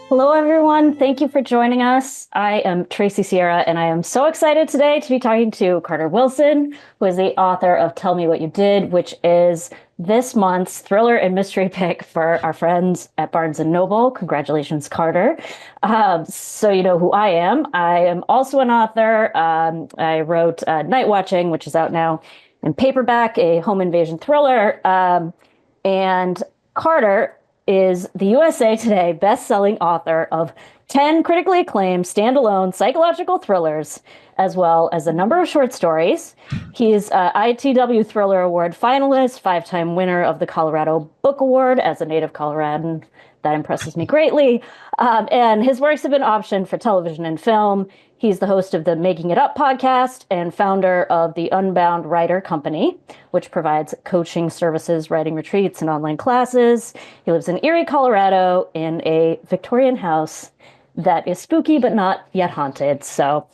Hello, everyone. Thank you for joining us. I am Tracy Sierra, and I am so excited today to be talking to Carter Wilson, who is the author of Tell Me What You Did, which is this month's thriller and mystery pick for our friends at Barnes& and Noble. Congratulations, Carter. So you know who I am. I am also an author. I wrote Night Watching, which is out now in paperback, a home invasion thriller. And Carter is the USA Today best-selling author of 10 critically acclaimed standalone psychological thrillers, as well as a number of short stories. He's a ITW Thriller Award finalist, five-time winner of the Colorado Book Award as a native Coloradan. That impresses me greatly. And his works have been optioned for television and film. He's the host of the Making It Up podcast and founder of the Unbound Writer Company, which provides coaching services, writing retreats, and online classes. He lives in Erie, Colorado, in a Victorian house that is spooky but not yet haunted. So,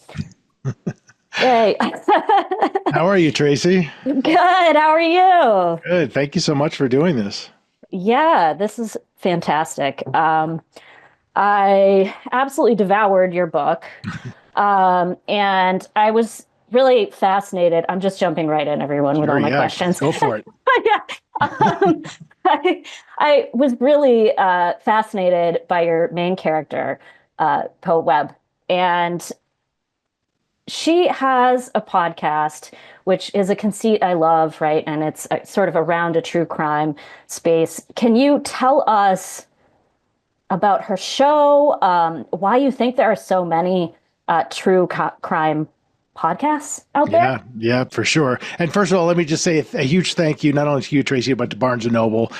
yay. How are you, Tracy? Good. How are you? Good. Thank you so much for doing this. Yeah, this is fantastic. I absolutely devoured your book. And I was really fascinated. I'm just jumping right in, everyone, with Sure, all my yeah. questions. Go for it. Yeah. Um, I was really fascinated by your main character, Poe Webb. And she has a podcast, which is a conceit I love, right? And it's sort of around a true crime space. Can you tell us about her show, why you think there are so many crime podcasts out there? Yeah, for sure. And first of all, let me just say a huge thank you, not only to you, Tracy, but to Barnes& and Noble.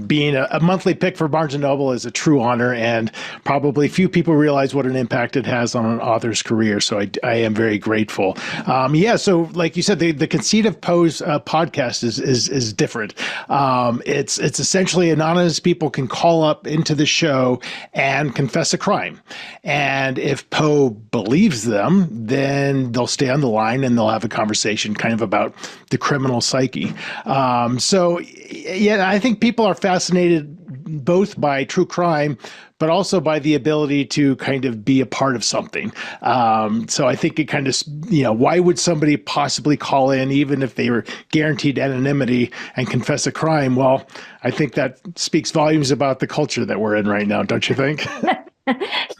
Being a monthly pick for Barnes& and Noble is a true honor, and probably few people realize what an impact it has on an author's career. So I am very grateful. So like you said, the conceit of Poe's podcast is different. It's essentially anonymous people can call up into the show and confess a crime. And if Poe believes them, then they'll stay on the line and they'll have a conversation kind of about the criminal psyche. I think people are fascinated both by true crime, but also by the ability to kind of be a part of something. So I think it kind of, why would somebody possibly call in, even if they were guaranteed anonymity, and confess a crime? Well, I think that speaks volumes about the culture that we're in right now, don't you think?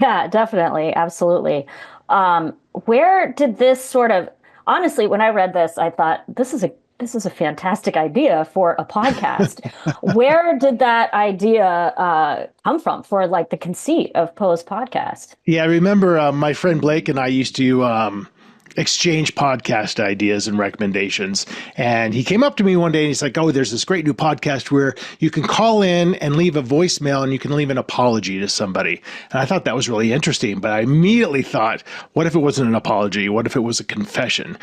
Yeah, definitely. Absolutely. Where did this sort of, honestly, when I read this, I thought this is a fantastic idea for a podcast. Where did that idea come from for like the conceit of Poe's podcast? Yeah, I remember my friend Blake and I used to exchange podcast ideas and recommendations. And he came up to me one day and he's like, "Oh, there's this great new podcast where you can call in and leave a voicemail and you can leave an apology to somebody." And I thought that was really interesting, but I immediately thought, what if it wasn't an apology? What if it was a confession?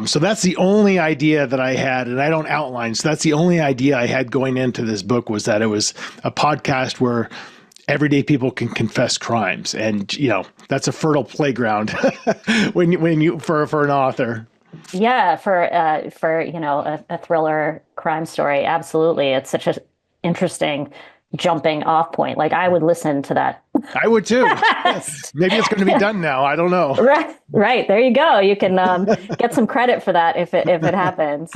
So that's the only idea that I had, and I don't outline. So that's the only idea I had going into this book, was that it was a podcast where everyday people can confess crimes, and that's a fertile playground when you for an author. Yeah, for a thriller crime story, absolutely. It's such an interesting jumping off point. Like I would listen to that. I would too. Maybe it's going to be done now. I don't know. Right. There you go. You can get some credit for that if it happens.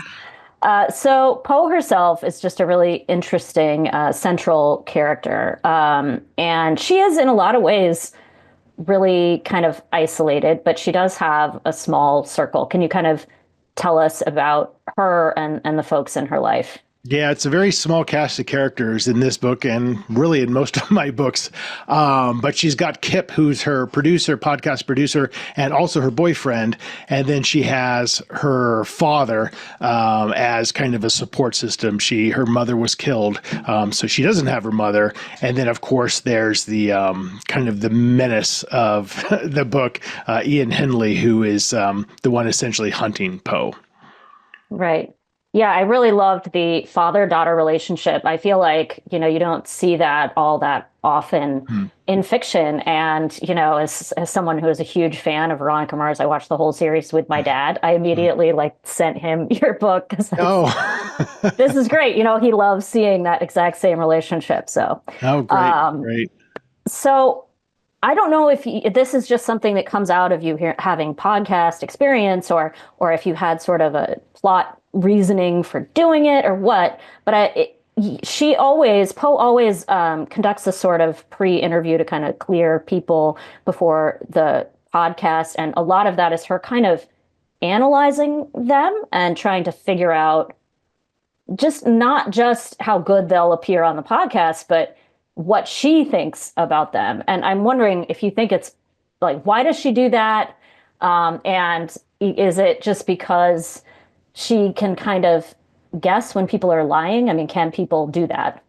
So Poe herself is just a really interesting central character. And she is in a lot of ways really kind of isolated, but she does have a small circle. Can you kind of tell us about her and the folks in her life? Yeah, it's a very small cast of characters in this book and really in most of my books. But she's got Kip, who's her producer, podcast producer, and also her boyfriend. And then she has her father as kind of a support system. Her mother was killed, so she doesn't have her mother. And then, of course, there's the kind of the menace of the book, Ian Henley, who is the one essentially hunting Poe. Right. Yeah, I really loved the father-daughter relationship. I feel like, you don't see that all that often in fiction. And, as someone who is a huge fan of Veronica Mars, I watched the whole series with my dad. I immediately sent him your book because this is great. He loves seeing that exact same relationship. So, great. so I don't know if this is just something that comes out of you here having podcast experience, or if you had sort of a plot reasoning for doing it or what. But she always Poe always conducts a sort of pre-interview to kind of clear people before the podcast, and a lot of that is her kind of analyzing them and trying to figure out just not just how good they'll appear on the podcast, but what she thinks about them. And I'm wondering if you think it's like, why does she do that? And is it just because she can kind of guess when people are lying? I mean, can people do that?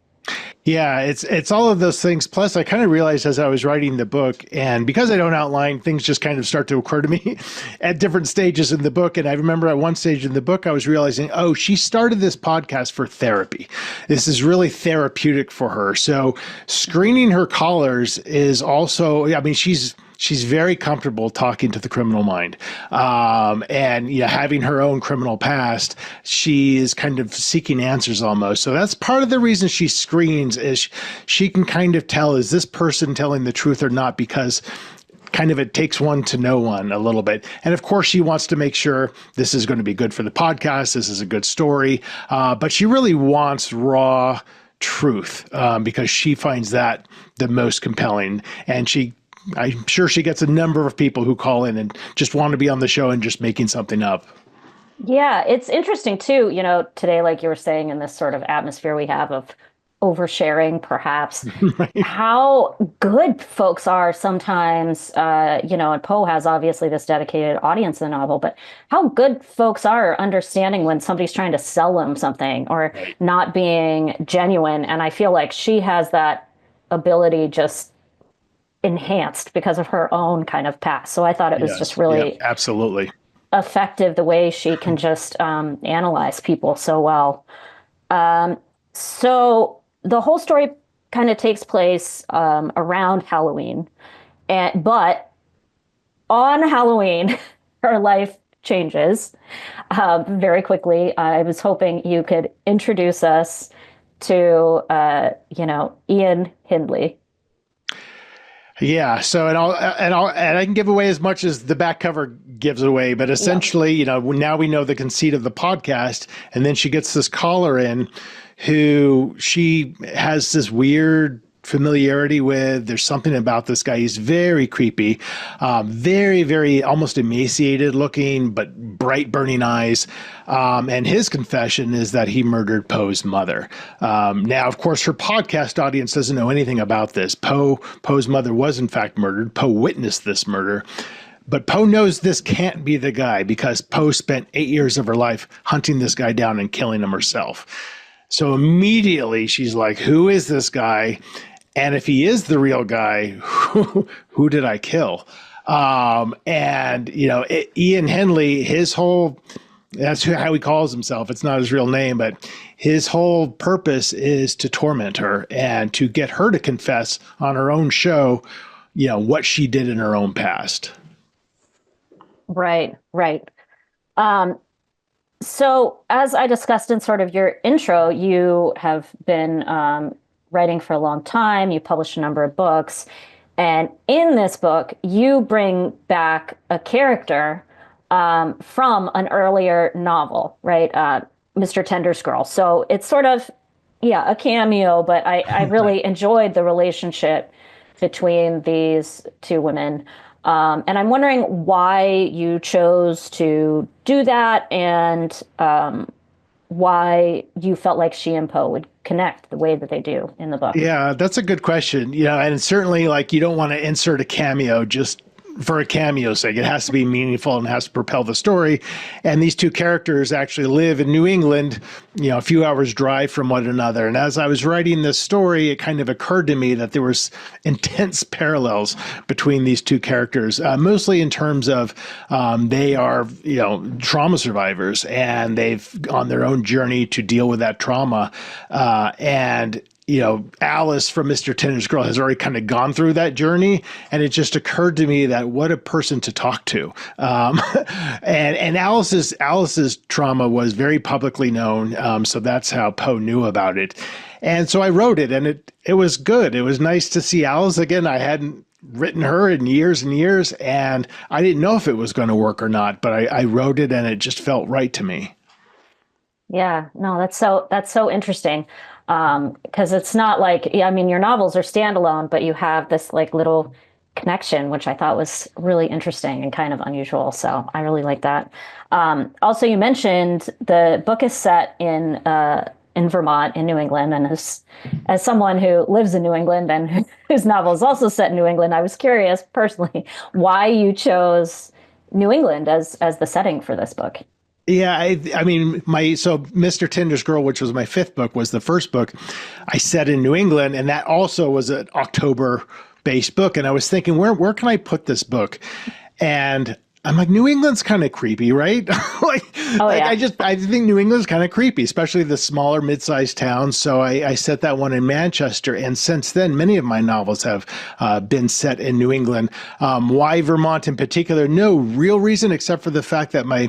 Yeah, it's all of those things. Plus, I kind of realized as I was writing the book, and because I don't outline, things just kind of start to occur to me at different stages in the book. And I remember at one stage in the book, I was realizing, oh, she started this podcast for therapy. This is really therapeutic for her. So screening her callers is also, I mean, she's very comfortable talking to the criminal mind. And having her own criminal past, she is kind of seeking answers almost. So that's part of the reason she screens is she can kind of tell, is this person telling the truth or not? Because kind of it takes one to know one a little bit. And of course, she wants to make sure this is going to be good for the podcast. This is a good story. But she really wants raw truth because she finds that the most compelling. And I'm sure she gets a number of people who call in and just want to be on the show and just making something up. Yeah, it's interesting too, today, like you were saying, in this sort of atmosphere we have of oversharing, perhaps, Right. how good folks are sometimes, and Poe has obviously this dedicated audience in the novel, but how good folks are understanding when somebody's trying to sell them something or Right. not being genuine. And I feel like she has that ability just enhanced because of her own kind of past. So I thought it was just Yes. Yeah, really absolutely. effective the way she can just analyze people so well. So the whole story kind of takes place around Halloween, but on Halloween, her life changes very quickly. I was hoping you could introduce us to, Ian Hindley. Yeah. So, and I can give away as much as the back cover gives away, but Yeah. essentially, now we know the conceit of the podcast, and then she gets this caller in who she has this weird familiarity with. There's something about this guy. He's very creepy, very, very almost emaciated looking, but bright burning eyes. And his confession is that he murdered Poe's mother. Now, of course, her podcast audience doesn't know anything about this. Poe's mother was in fact murdered. Poe witnessed this murder. But Poe knows this can't be the guy because Poe spent 8 years of her life hunting this guy down and killing him herself. So immediately she's like, who is this guy? And if he is the real guy, who did I kill? Ian Henley, that's how he calls himself. It's not his real name, but his whole purpose is to torment her and to get her to confess on her own show, what she did in her own past. Right, right. Um, so, as I discussed in sort of your intro, you have been writing for a long time. You published a number of books. And in this book, you bring back a character from an earlier novel, right? Mr. Tender's Girl. So it's sort of, yeah, a cameo, but I really enjoyed the relationship between these two women. And I'm wondering why you chose to do that and why you felt like she and Poe would connect the way that they do in the book. Yeah, that's a good question. And certainly like you don't want to insert a cameo just for a cameo's sake. It has to be meaningful and has to propel the story. And these two characters actually live in New England, a few hours drive from one another. And as I was writing this story, it kind of occurred to me that there was intense parallels between these two characters, mostly in terms of they are, trauma survivors and they've on their own journey to deal with that trauma. Alice from Mr. Tender's Girl has already kind of gone through that journey. And it just occurred to me that what a person to talk to. And Alice's trauma was very publicly known. So that's how Poe knew about it. And so I wrote it and it was good. It was nice to see Alice again. I hadn't written her in years and years, and I didn't know if it was going to work or not, but I wrote it and it just felt right to me. Yeah, no, that's so interesting. Because it's not like, yeah, I mean, your novels are standalone, but you have this like little connection, which I thought was really interesting and kind of unusual. So I really like that. Also, you mentioned the book is set in Vermont, in New England, and as someone who lives in New England and whose novel is also set in New England, I was curious personally why you chose New England as the setting for this book. Yeah, I mean, so Mr. Tinder's Girl, which was my fifth book, was the first book I set in New England, and that also was an October-based book. And I was thinking, where can I put this book? And I'm like, New England's kind of creepy, right? like, Oh like yeah. I think New England's kind of creepy, especially the smaller mid-sized towns. So I set that one in Manchester. And since then, many of my novels have been set in New England. Why Vermont in particular? No real reason, except for the fact that my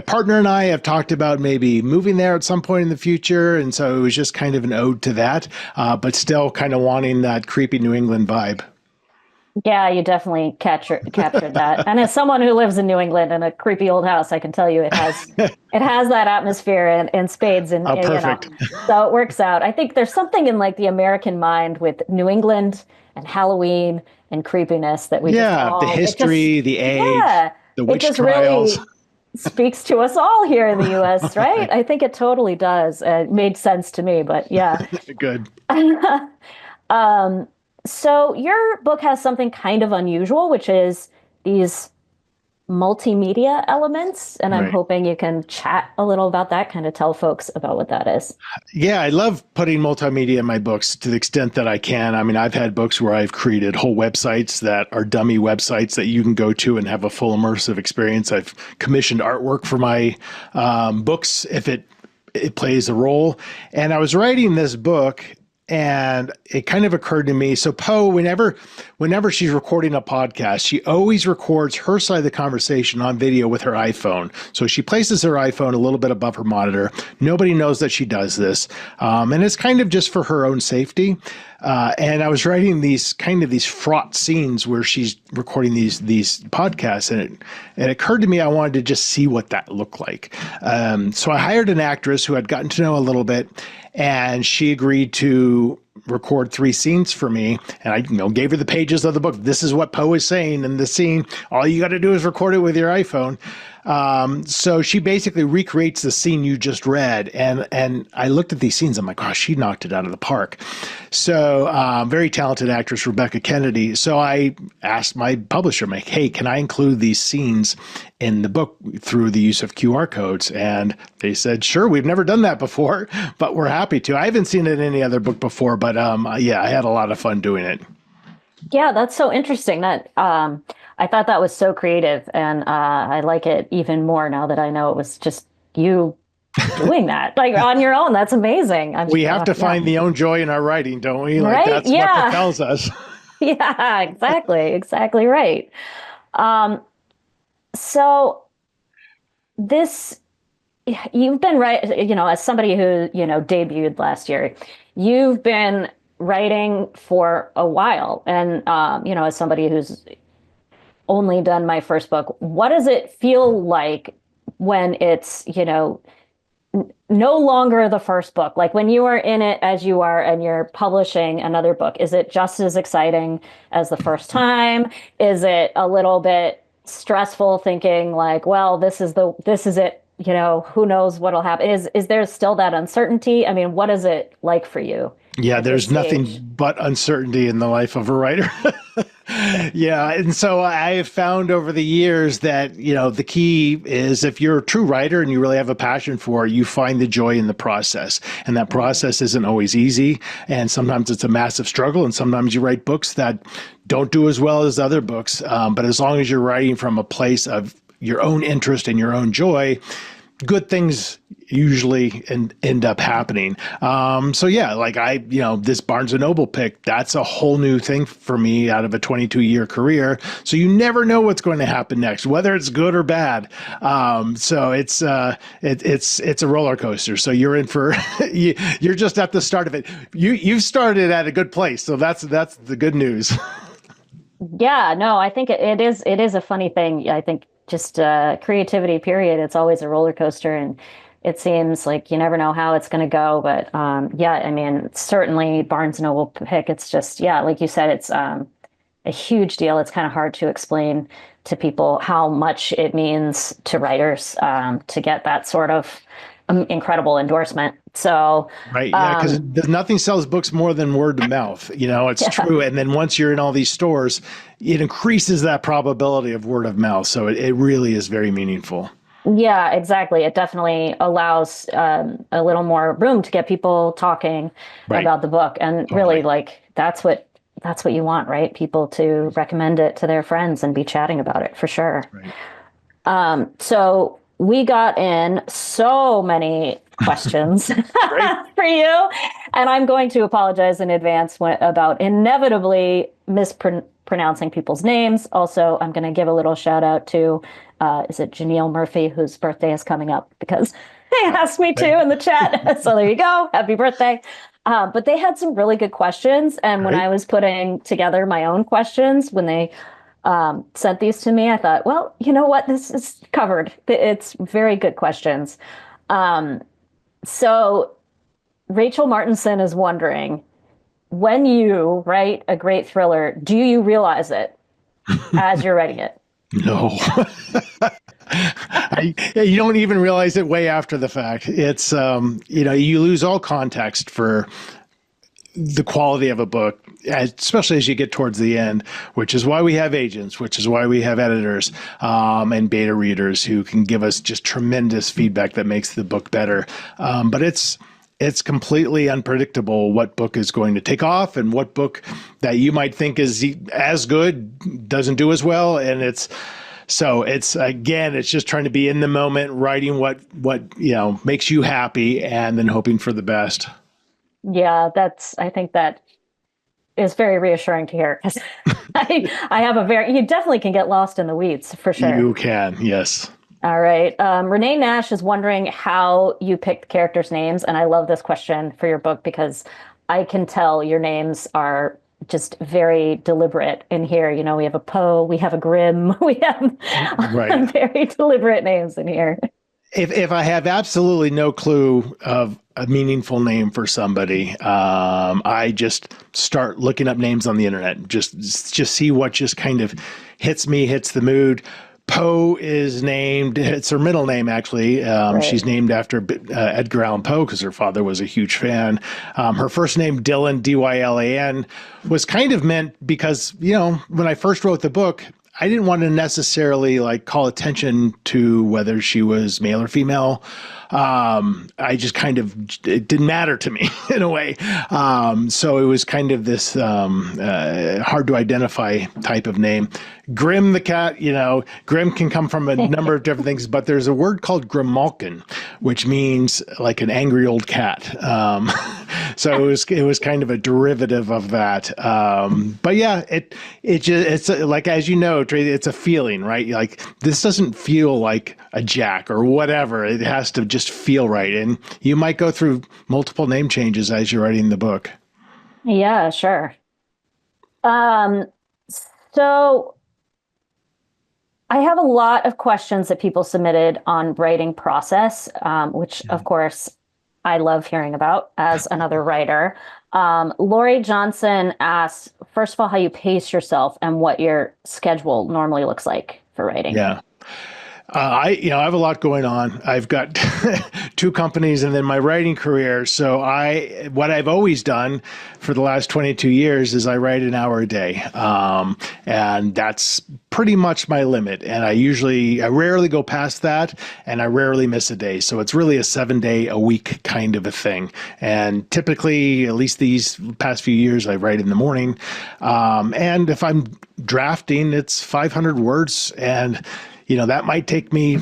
partner and I have talked about maybe moving there at some point in the future. And so it was just kind of an ode to that, but still kind of wanting that creepy New England vibe. Yeah, you definitely captured that. And as someone who lives in New England in a creepy old house, I can tell you it has that atmosphere in spades Oh, perfect. so it works out. I think there's something in like the American mind with New England and Halloween and creepiness that we just Yeah, the all it just history, the age, yeah, the it witch just trials. really speaks to us all here in the US, right? I think it totally does. It made sense to me, but yeah. Good. Um, so your book has something kind of unusual, which is these multimedia elements, and I'm Right. hoping you can chat a little about that, kind of tell folks about what that is. Yeah, I love putting multimedia in my books to the extent that I can. I mean, I've had books where I've created whole websites that are dummy websites that you can go to and have a full immersive experience. I've commissioned artwork for my books if it plays a role. And I was writing this book and it kind of occurred to me. So Poe, whenever she's recording a podcast, she always records her side of the conversation on video with her iPhone. So she places her iPhone a little bit above her monitor. Nobody knows that she does this. And it's kind of just for her own safety. And I was writing these fraught scenes where she's recording these podcasts, and it occurred to me I wanted to just see what that looked like. So I hired an actress who I'd gotten to know a little bit, and she agreed to record 3 scenes for me. And I, gave her the pages of the book. This is what Poe is saying in the scene. All you got to do is record it with your iPhone. So she basically recreates the scene you just read. And I looked at these scenes. I'm like, oh, she knocked it out of the park. So very talented actress, Rebecca Kennedy. So I asked my publisher, I'm like, hey, can I include these scenes in the book through the use of QR codes? And they said, sure, we've never done that before, but we're happy to. I haven't seen it in any other book before, but yeah, I had a lot of fun doing it. Yeah, that's so interesting. That I thought that was so creative, and I like it even more now that I know it was just you doing that, like on your own. That's amazing. We have to Yeah, find the own joy in our writing, don't we? Like right? that's what Yeah, propels us. yeah, exactly right. Um, so this you've been right, as somebody who, debuted last year, you've been writing for a while. And, as somebody who's only done my first book, what does it feel like when it's, no longer the first book? Like when you are in it as you are and you're publishing another book, is it just as exciting as the first time? Is it a little bit stressful thinking like, well, this is it, who knows what'll happen? Is there still that uncertainty? I mean, what is it like for you Yeah, at this there's nothing stage? but uncertainty in the life of a writer. Yeah, and so I have found over the years that, the key is if you're a true writer and you really have a passion for it, you find the joy in the process. And that process isn't always easy. And sometimes it's a massive struggle. And sometimes you write books that don't do as well as other books. But as long as you're writing from a place of your own interest and your own joy, good things usually end up happening. So yeah, like this Barnes and Noble pick, that's a whole new thing for me out of a 22-year career. So you never know what's going to happen next, whether it's good or bad. So it's a roller coaster. So you're in for, you're just at the start of it. You've started at a good place. So that's the good news. Yeah, no, I think it is a funny thing. I think just creativity, period. It's always a roller coaster, and it seems like you never know how it's going to go. But yeah, I mean, certainly Barnes Noble pick. It's just yeah, like you said, it's a huge deal. It's kind of hard to explain to people how much it means to writers to get that sort of incredible endorsement. So Right. Yeah. Because um, nothing sells books more than word of mouth. It's yeah. true. And then once you're in all these stores, it increases that probability of word of mouth. So it really is very meaningful. Yeah, exactly. It definitely allows a little more room to get people talking Right. about the book, and really, Totally. like that's what you want, right? People to recommend it to their friends and be chatting about it for sure. Right. So we got in so many questions Great. for you, and I'm going to apologize in advance about inevitably mispronouncing people's names. Also, I'm going to give a little shout out to, is it Janelle Murphy, whose birthday is coming up because they asked me to in the chat. So there you go. Happy birthday. But they had some really good questions. And when I Great. was putting together my own questions, when they sent these to me, I thought, well, you know what? This is covered. It's very good questions. Um, so Rachel Martinson is wondering, when you write a great thriller, do you realize it as you're writing it? No. You don't even realize it way after the fact. You lose all context for the quality of a book, especially as you get towards the end, which is why we have agents, which is why we have editors and beta readers who can give us just tremendous feedback that makes the book better. But it's completely unpredictable what book is going to take off and what book that you might think is as good doesn't do as well. And it's just trying to be in the moment, writing what makes you happy, and then hoping for the best. Yeah, I think that is very reassuring to hear because I have you definitely can get lost in the weeds for sure. You can, yes. All right. Renee Nash is wondering how you picked characters' names. And I love this question for your book because I can tell your names are just very deliberate in here. You know, we have a Poe, we have a Grimm, we Right. have very deliberate names in here. If I have absolutely no clue of a meaningful name for somebody, I just start looking up names on the internet. Just see what just kind of hits the mood. Poe is named, it's her middle name actually. Right. She's named after Edgar Allan Poe because her father was a huge fan. Her first name, Dylan, Dylan, was kind of meant because, when I first wrote the book, I didn't want to necessarily like call attention to whether she was male or female. I just it didn't matter to me in a way. So it was kind of this hard to identify type of name. Grim the cat, Grim can come from a number of different things, but there's a word called Grimalkin, which means like an angry old cat. So it was kind of a derivative of that. But yeah, it's like, as you know, Tracy, it's a feeling, right? Like this doesn't feel like a Jack or whatever. It has to just feel right. And you might go through multiple name changes as you're writing the book. Yeah, sure. Um, so I have a lot of questions that people submitted on writing process, which of course I love hearing about as another writer. Lori Johnson asks, first of all, how you pace yourself and what your schedule normally looks like for writing. Yeah. I have a lot going on. I've got two companies and then my writing career. So what I've always done for the last 22 years is I write an hour a day. And that's pretty much my limit. And I rarely go past that and I rarely miss a day. So it's really a 7 day a week kind of a thing. And typically, at least these past few years, I write in the morning. And if I'm drafting, it's 500 words and that might take me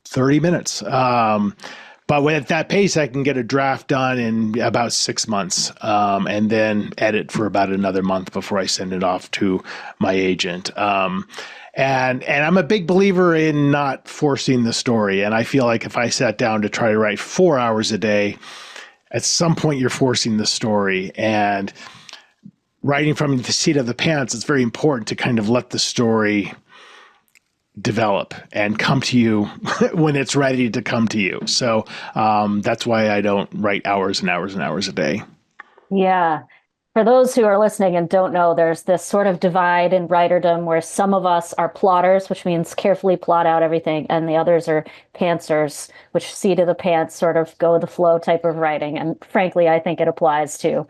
30 minutes. But at that pace, I can get a draft done in about 6 months and then edit for about another month before I send it off to my agent. And I'm a big believer in not forcing the story. And I feel like if I sat down to try to write 4 hours a day, at some point you're forcing the story. And writing from the seat of the pants, it's very important to kind of let the story develop and come to you when it's ready to come to you. So that's why I don't write hours and hours and hours a day. Yeah. For those who are listening and don't know, there's this sort of divide in writerdom where some of us are plotters, which means carefully plot out everything, and the others are pantsers, which seat of the pants, sort of go with the flow type of writing. And frankly, I think it applies to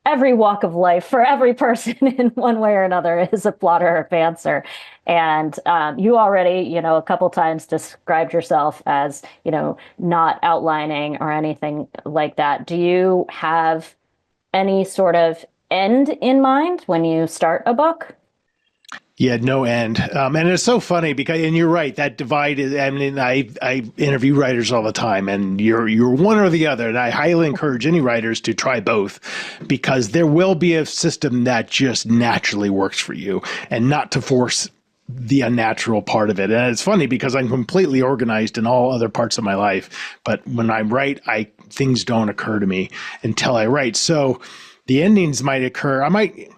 every walk of life for every person in one way or another is a plotter or pantser. And you already, a couple times described yourself as, not outlining or anything like that. Do you have any sort of end in mind when you start a book? Yeah, no end. And it's so funny because, and you're right, that divide is, I mean, I interview writers all the time, and you're one or the other. And I highly encourage any writers to try both, because there will be a system that just naturally works for you, and not to force the unnatural part of it. And it's funny because I'm completely organized in all other parts of my life, but when I write, things don't occur to me until I write. So the endings might occur. I might,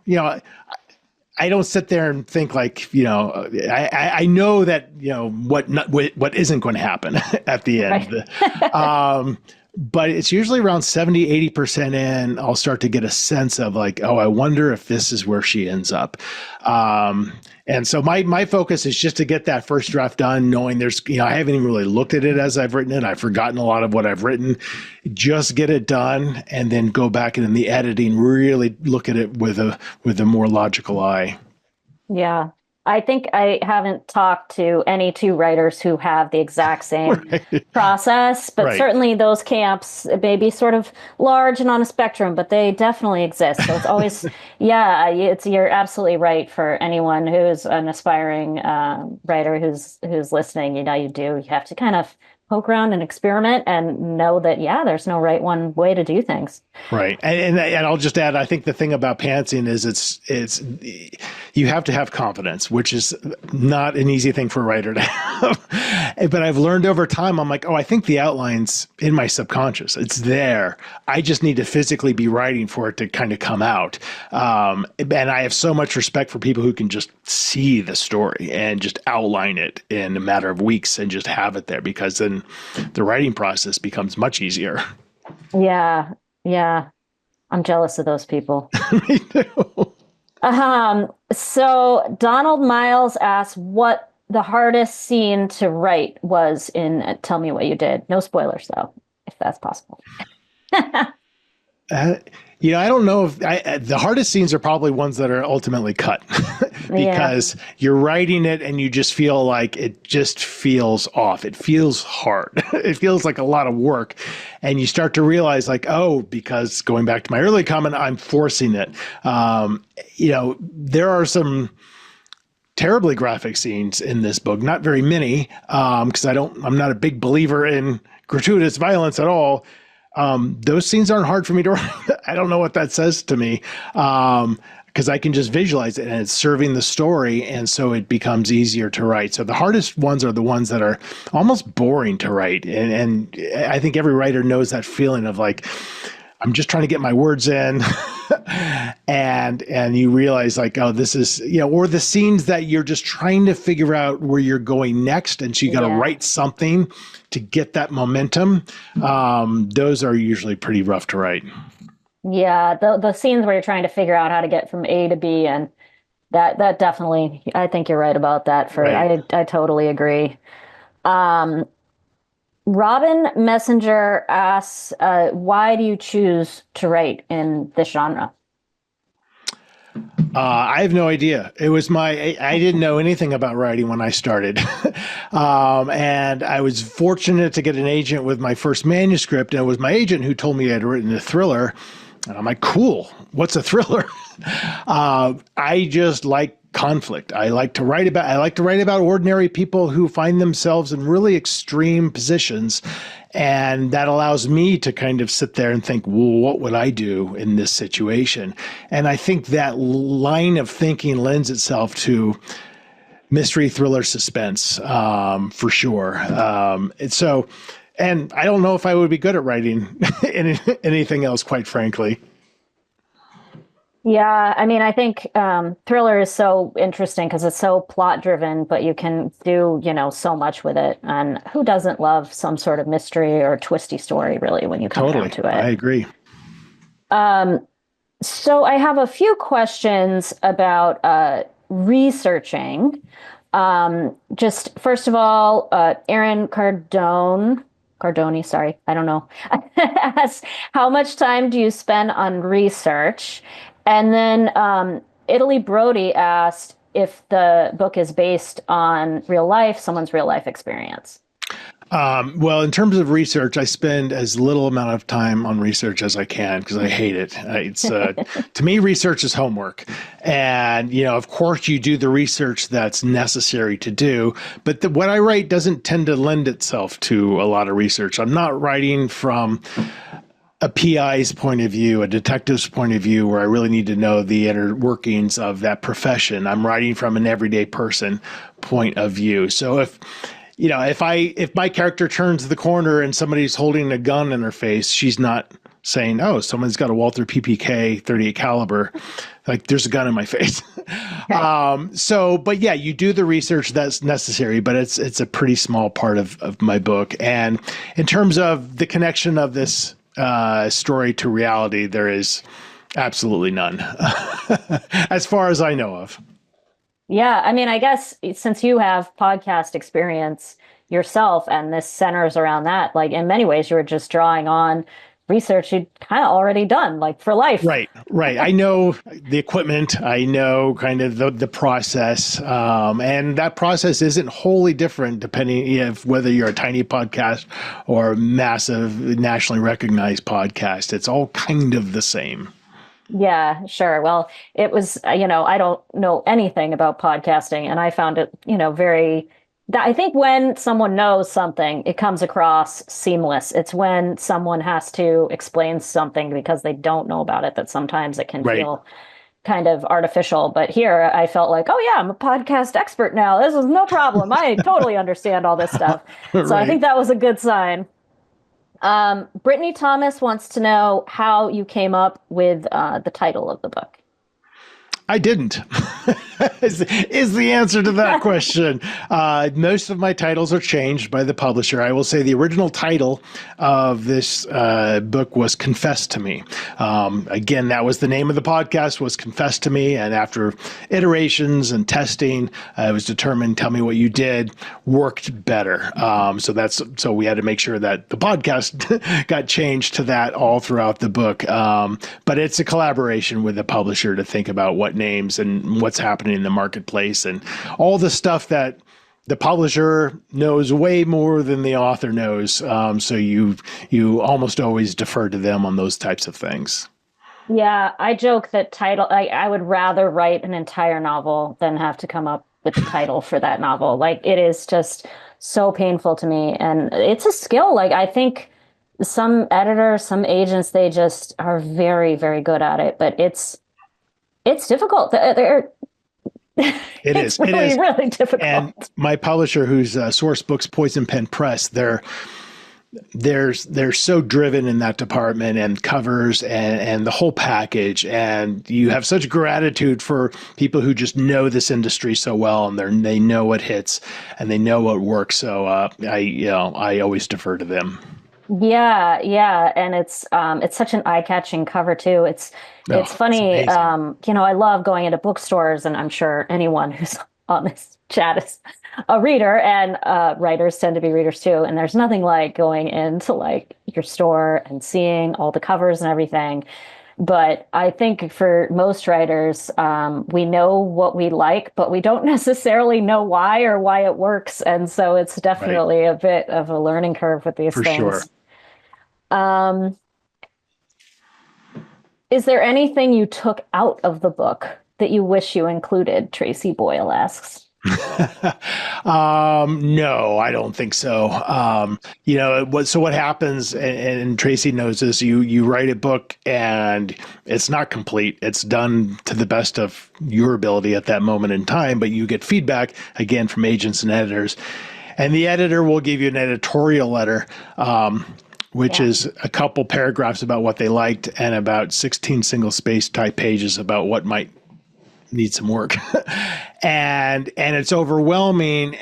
I don't sit there and think like, I know that, what isn't going to happen at the end. Right. But it's usually around 70, 80% in, I'll start to get a sense of like, oh, I wonder if this is where she ends up. And so my focus is just to get that first draft done, knowing I haven't even really looked at it as I've written it. I've forgotten a lot of what I've written. Just get it done and then go back and in the editing, really look at it with a more logical eye. Yeah. I think I haven't talked to any two writers who have the exact same Right. process, but Right. certainly those camps may be sort of large and on a spectrum, but they definitely exist. So it's always, yeah, you're absolutely right for anyone who's an aspiring writer who's listening. You have to kind of poke around and experiment and know that, yeah, there's no right one way to do things. Right. And I'll just add, I think the thing about pantsing is it's you have to have confidence, which is not an easy thing for a writer to have. But I've learned over time, I'm like, oh, I think the outline's in my subconscious. It's there. I just need to physically be writing for it to kind of come out. And I have so much respect for people who can just see the story and just outline it in a matter of weeks and just have it there, because then the writing process becomes much easier. Yeah. Yeah. I'm jealous of those people. Me too. So Donald Miles asks what the hardest scene to write was in Tell Me What You Did. No spoilers, though, if that's possible. Uh, I don't know if the hardest scenes are probably ones that are ultimately cut Yeah. because you're writing it and you just feel like it just feels off. It feels hard. It feels like a lot of work. And you start to realize like, oh, because going back to my early comment, I'm forcing it. There are some terribly graphic scenes in this book, not very many, because I'm not a big believer in gratuitous violence at all. Those scenes aren't hard for me to write. I don't know what that says to me. Because I can just visualize it and it's serving the story. And so it becomes easier to write. So the hardest ones are the ones that are almost boring to write. And I think every writer knows that feeling of like, I'm just trying to get my words in. and you realize like, oh, this is, or the scenes that you're just trying to figure out where you're going next. And so you got to Yeah. write something to get that momentum. Those are usually pretty rough to write. Yeah. The scenes where you're trying to figure out how to get from A to B, and that definitely, I think you're right about that. Right. I totally agree. Um, Robin Messenger asks, why do you choose to write in this genre? I have no idea. It was I didn't know anything about writing when I started. And I was fortunate to get an agent with my first manuscript. And it was my agent who told me I had written a thriller. And I'm like, cool. What's a thriller? I just like conflict. I like to write about ordinary people who find themselves in really extreme positions. And that allows me to kind of sit there and think, well, what would I do in this situation? And I think that line of thinking lends itself to mystery, thriller, suspense, for sure. And I don't know if I would be good at writing anything else, quite frankly. Yeah, I mean, I think thriller is so interesting because it's so plot driven, but you can do, so much with it. And who doesn't love some sort of mystery or twisty story, really, when you come down Totally. to I it? agree. Um, so I have a few questions about researching. Just first of all, Aaron Cardone, sorry, I don't know, asks, how much time do you spend on research? And then Italy Brody asked if the book is based on real life, someone's real life experience. Well, in terms of research, I spend as little amount of time on research as I can because I hate it. It's to me, research is homework, and of course, you do the research that's necessary to do. But what I write doesn't tend to lend itself to a lot of research. I'm not writing from a PI's point of view, a detective's point of view, where I really need to know the inner workings of that profession. I'm writing from an everyday person point of view. So if my character turns the corner and somebody's holding a gun in her face, she's not saying, "Oh, someone's got a Walther PPK 38 caliber." Like there's a gun in my face. Right. But yeah, you do the research that's necessary, but it's a pretty small part of my book. And in terms of the connection of this story to reality, there is absolutely none, as far as I know of. Yeah, I mean, I guess since you have podcast experience yourself and this centers around that, like in many ways, you were just drawing on research you'd kind of already done, like for life. Right, right. I know the equipment. I know kind of the process, and that process isn't wholly different depending if whether you're a tiny podcast or a massive, nationally recognized podcast. It's all kind of the same. Yeah, sure. Well, it was, I don't know anything about podcasting, and I found it, very. I think when someone knows something, it comes across seamless. It's when someone has to explain something because they don't know about it that sometimes it can Right, feel kind of artificial. But here I felt like, oh yeah, I'm a podcast expert now. This is no problem. I totally understand all this stuff. So I think right. that was a good sign. Brittany Thomas wants to know how you came up with the title of the book. I didn't. is the answer to that question. Most of my titles are changed by the publisher. I will say the original title of this book was Confess to Me. Again, that was the name of the podcast, was Confess to Me. And after iterations and testing, it was determined Tell Me What You Did worked better. So we had to make sure that the podcast got changed to that all throughout the book. But it's a collaboration with the publisher to think about what names and what's happening in the marketplace and all the stuff that the publisher knows way more than the author knows. So you almost always defer to them on those types of things. Yeah, I joke that I would rather write an entire novel than have to come up with the title for that novel. Like it is just so painful to me. And it's a skill. Like I think some editors, some agents, they just are very, very good at it, but it's difficult. It It's is. It really, is. really And difficult. my publisher, who's Source Books Poison Pen Press, they're so driven in that department and covers and the whole package. And you have such gratitude for people who just know this industry so well and they know what hits and they know what works. So I always defer to them. Yeah, yeah, and it's such an eye-catching cover too. It's Oh, it's funny, amazing. I love going into bookstores, and I'm sure anyone who's on this chat is a reader, and writers tend to be readers too. And there's nothing like going into like your store and seeing all the covers and everything. But I think for most writers, we know what we like, but we don't necessarily know why or why it works. And so it's Right. definitely a bit of a learning curve with these For sure. things. Um, is there anything you took out of the book that you wish you included? Tracy Boyle asks. No, I don't think so. What happens, and Tracy knows this, you write a book and it's not complete. It's done to the best of your ability at that moment in time, but you get feedback again from agents and editors. And the editor will give you an editorial letter, which Yeah. is a couple paragraphs about what they liked and about 16 single space type pages about what might need some work. And it's overwhelming,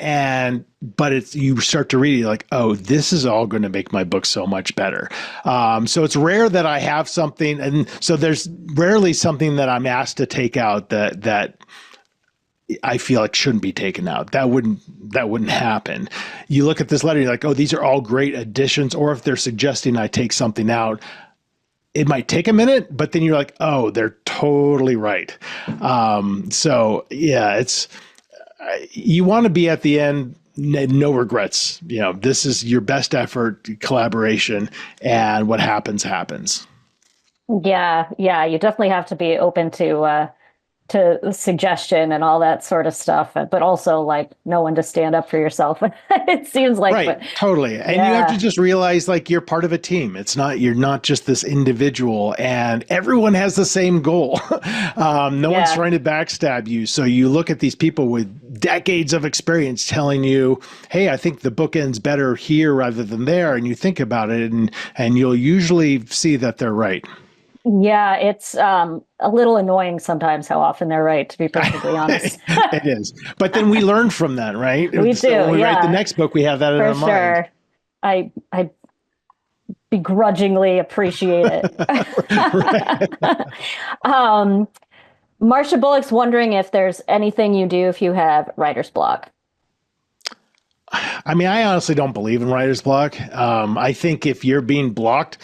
but it's, you start to read it like, oh, this is all going to make my book so much better. So it's rare that I have something, and so there's rarely something that I'm asked to take out that I feel like shouldn't be taken out. That wouldn't happen. You look at this letter, you're like, oh, these are all great additions. Or if they're suggesting I take something out, it might take a minute, but then you're like, oh, they're totally right. So yeah, you want to be at the end, no regrets. This is your best effort, collaboration, and what happens, happens. Yeah, yeah, you definitely have to be open to suggestion and all that sort of stuff, but also like no one to stand up for yourself. It seems like, Right, but totally. And you have to yeah, just realize like you're part of a team. You're not just this individual, and everyone has the same goal. No one's yeah. trying to backstab you. So you look at these people with decades of experience telling you, hey, I think the book ends better here rather than there. And you think about it, and you'll usually see that they're right. Yeah, it's a little annoying sometimes how often they're right, to be perfectly honest. It is. But then we learn from that, right? We So when do, we write the yeah, next book, we have that in for our mind. sure. I begrudgingly appreciate Right. it. Um, Marcia Bullock's wondering if there's anything you do if you have writer's block. I mean, I honestly don't believe in writer's block. I think if you're being blocked,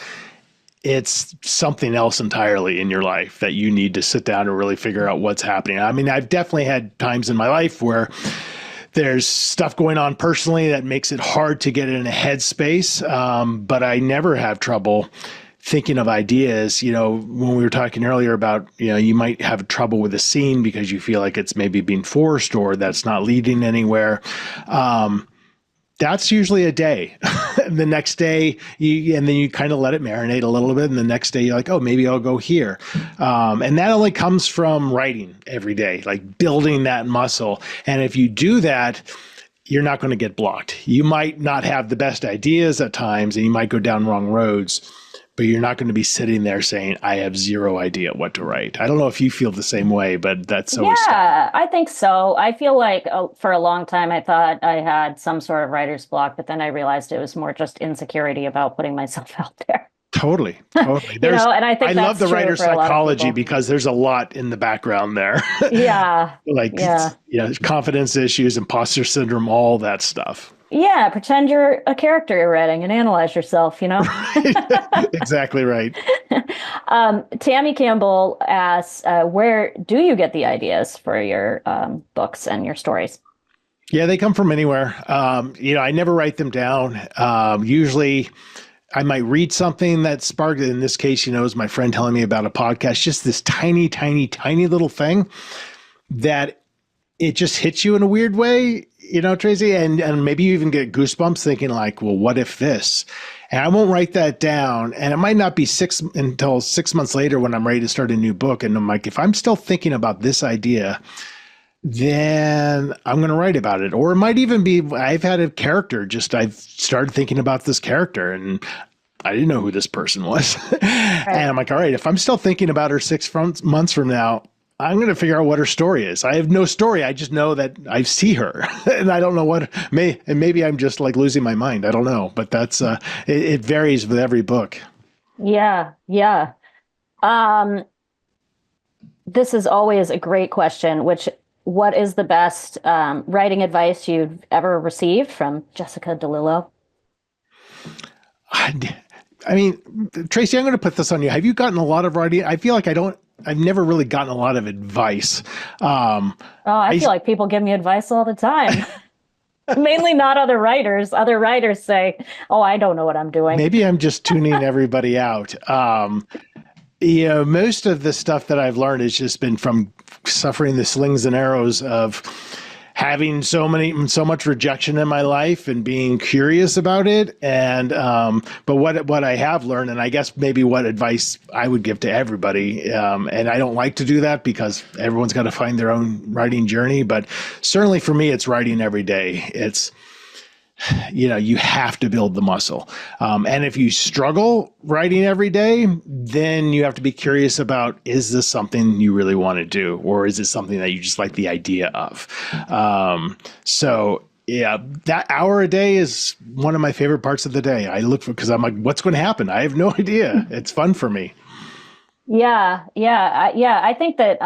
it's something else entirely in your life that you need to sit down and really figure out what's happening. I mean, I've definitely had times in my life where there's stuff going on personally that makes it hard to get in a headspace. But I never have trouble thinking of ideas. When we were talking earlier about, you might have trouble with a scene because you feel like it's maybe being forced or that's not leading anywhere. That's usually a day. And the next day, and then you kind of let it marinate a little bit. And the next day, you're like, oh, maybe I'll go here. And that only comes from writing every day, like building that muscle. And if you do that, you're not going to get blocked. You might not have the best ideas at times, and you might go down wrong roads, but you're not going to be sitting there saying, I have zero idea what to write. I don't know if you feel the same way, but that's always stuff. Yeah, I think so. I feel like for a long time I thought I had some sort of writer's block, but then I realized it was more just insecurity about putting myself out there. Totally, totally. And I I think love that's the true writer's for a lot of psychology people. because there's a lot in the background there. Yeah, Like, yeah. confidence issues, imposter syndrome, all that stuff. Yeah, pretend you're a character you're writing and analyze yourself. Exactly right. Tammy Campbell asks, where do you get the ideas for your books and your stories? Yeah, they come from anywhere. I never write them down. Usually I might read something that sparked it. In this case, is my friend telling me about a podcast, just this tiny, tiny, tiny little thing that it just hits you in a weird way, Tracy, and maybe you even get goosebumps thinking like, well, what if this? And I won't write that down. And it might not be until 6 months later when I'm ready to start a new book. And I'm like, if I'm still thinking about this idea, then I'm going to write about it. Or it might even be, I've had a character, I've started thinking about this character and I didn't know who this person was. And Right. I'm like, all right, if I'm still thinking about her 6 months from now, I'm going to figure out what her story is. I have no story. I just know that I see her and I don't know and maybe I'm just like losing my mind. I don't know, but it varies with every book. Yeah, yeah. Um, this is always a great question, what is the best writing advice you've ever received from Jessica DeLillo? I mean, Tracy, I'm going to put this on you. Have you gotten a lot of writing? I feel like I've never really gotten a lot of advice. Oh, I feel like people give me advice all the time. Mainly not other writers. Other writers say, oh, I don't know what I'm doing. Maybe I'm just tuning everybody out. Most of the stuff that I've learned has just been from suffering the slings and arrows of having so much rejection in my life and being curious about it. And, but what I have learned, and I guess maybe what advice I would give to everybody, and I don't like to do that because everyone's got to find their own writing journey, but certainly for me, it's writing every day. you have to build the muscle. And if you struggle writing every day, then you have to be curious about, is this something you really want to do? Or is it something that you just like the idea of? So yeah, that hour a day is one of my favorite parts of the day. I look for, because I'm like, what's going to happen? I have no idea. It's fun for me. Yeah. I think that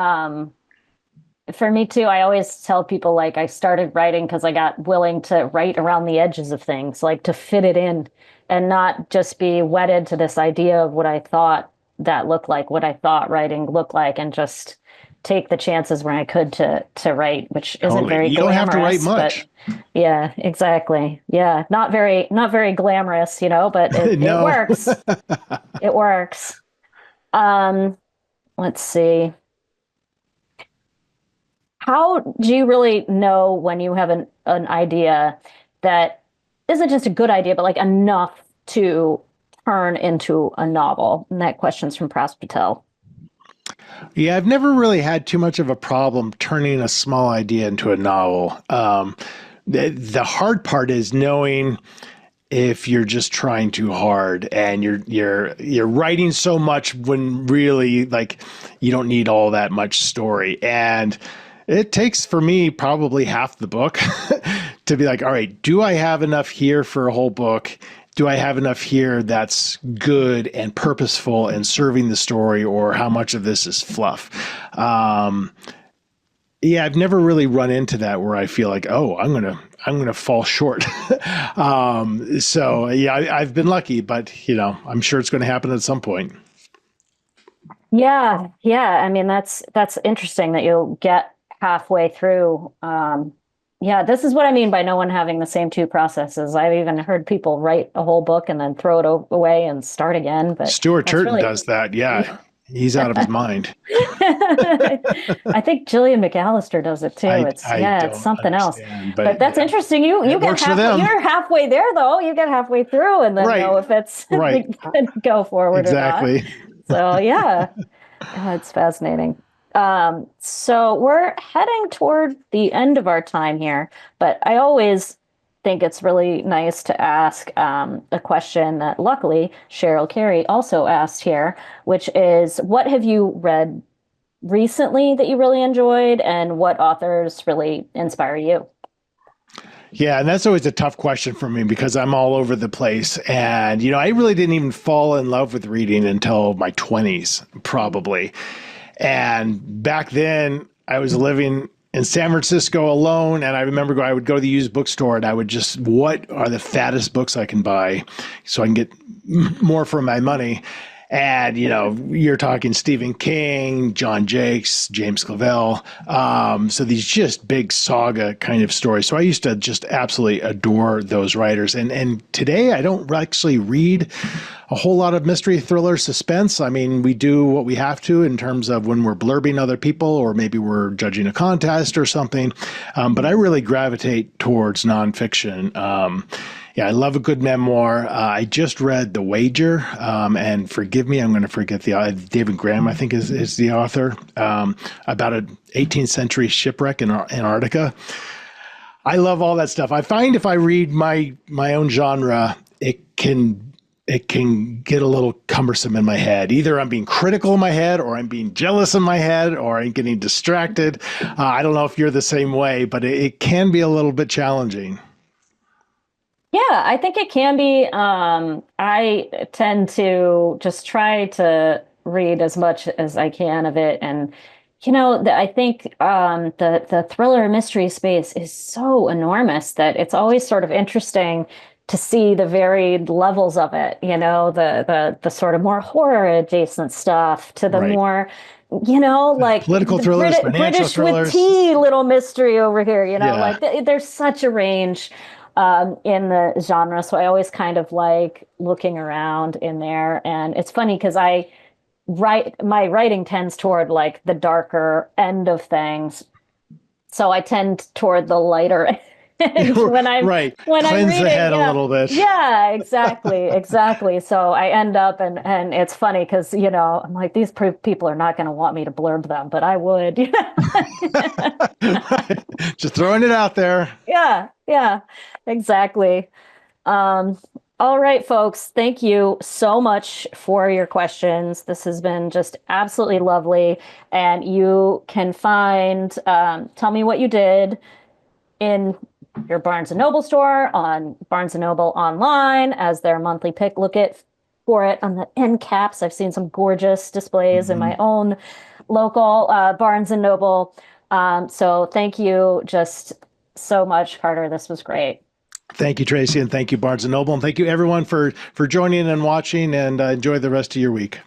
for me too, I always tell people like I started writing because I got willing to write around the edges of things, like to fit it in and not just be wedded to this idea of what I thought that looked like, what I thought writing looked like, and just take the chances when I could to write, which isn't Totally. very You don't have to write glamorous, but much. yeah, exactly. Yeah, not very glamorous, but it No. works. It works. Um, let's see. How do you really know when you have an idea that isn't just a good idea, but like enough to turn into a novel? And that question's from Pras Patel. Yeah, I've never really had too much of a problem turning a small idea into a novel. The hard part is knowing if you're just trying too hard and you're writing so much when really like you don't need all that much story. And it takes for me probably half the book to be like, all right, do I have enough here for a whole book? Do I have enough here that's good and purposeful and serving the story, or how much of this is fluff? Um, yeah, I've never really run into that where I feel like, oh, I'm gonna fall short. So yeah, I've been lucky, but I'm sure it's going to happen at some point. Yeah. I mean, that's interesting that you'll get halfway through. Yeah, this is what I mean by no one having the same two processes. I've even heard people write a whole book and then throw it away and start again, but Stuart that's Turton really does that. Yeah, he's out of his mind. I think Gillian McAllister does it too. I It's don't something else. understand, But but that's yeah, interesting. You it get works for halfway, them. you're halfway there though. You get halfway through and then Right, know if it's right, gonna go forward or not. exactly. So yeah, it's fascinating. So we're heading toward the end of our time here, but I always think it's really nice to ask a question that luckily Cheryl Carey also asked here, which is what have you read recently that you really enjoyed, and what authors really inspire you? Yeah, and that's always a tough question for me because I'm all over the place. And, I really didn't even fall in love with reading until my 20s, probably. And back then, I was living in San Francisco alone. And I remember I would go to the used bookstore and I would just, what are the fattest books I can buy so I can get more for my money? And, you're talking Stephen King, John Jakes, James Clavell. So these just big saga kind of stories. So I used to just absolutely adore those writers. And today I don't actually read a whole lot of mystery, thriller, suspense. I mean, we do what we have to in terms of when we're blurbing other people or maybe we're judging a contest or something. But I really gravitate towards nonfiction. Yeah, I love a good memoir. I just read The Wager, and forgive me, I'm going to forget the David Graham, I think is the author, about an 18th century shipwreck in Antarctica. I love all that stuff. I find if I read my own genre, it can get a little cumbersome in my head. Either I'm being critical in my head, or I'm being jealous in my head, or I'm getting distracted. I don't know if you're the same way, but it can be a little bit challenging. Yeah, I think it can be. I tend to just try to read as much as I can of it, and I think the thriller mystery space is so enormous that it's always sort of interesting to see the varied levels of it. The sort of more horror adjacent stuff to the Right. more like Political the thrillers, financial British with thrillers. tea little mystery over here. Yeah. Like there's such a range in the genre. So I always kind of like looking around in there. And it's funny because my writing tends toward like the darker end of things. So I tend toward the lighter end Right. when I'm Cleanse the reading, head a little bit. Yeah, exactly. So I end up and it's funny because, I'm like, these people are not going to want me to blurb them, but I would. Just throwing it out there. Yeah. Yeah, exactly. Um, all right, folks. Thank you so much for your questions. This has been just absolutely lovely. And you can find Tell Me What You Did in your Barnes& and Noble store, on Barnes& and Noble online as their monthly pick. Look at for it on the end caps. I've seen some gorgeous displays in my Mhm. own local Barnes& and Noble. So thank you just so much, Carter. This was great. Thank you, Tracy, and thank you, Barnes and Noble, and thank you everyone for joining and watching. And enjoy the rest of your week.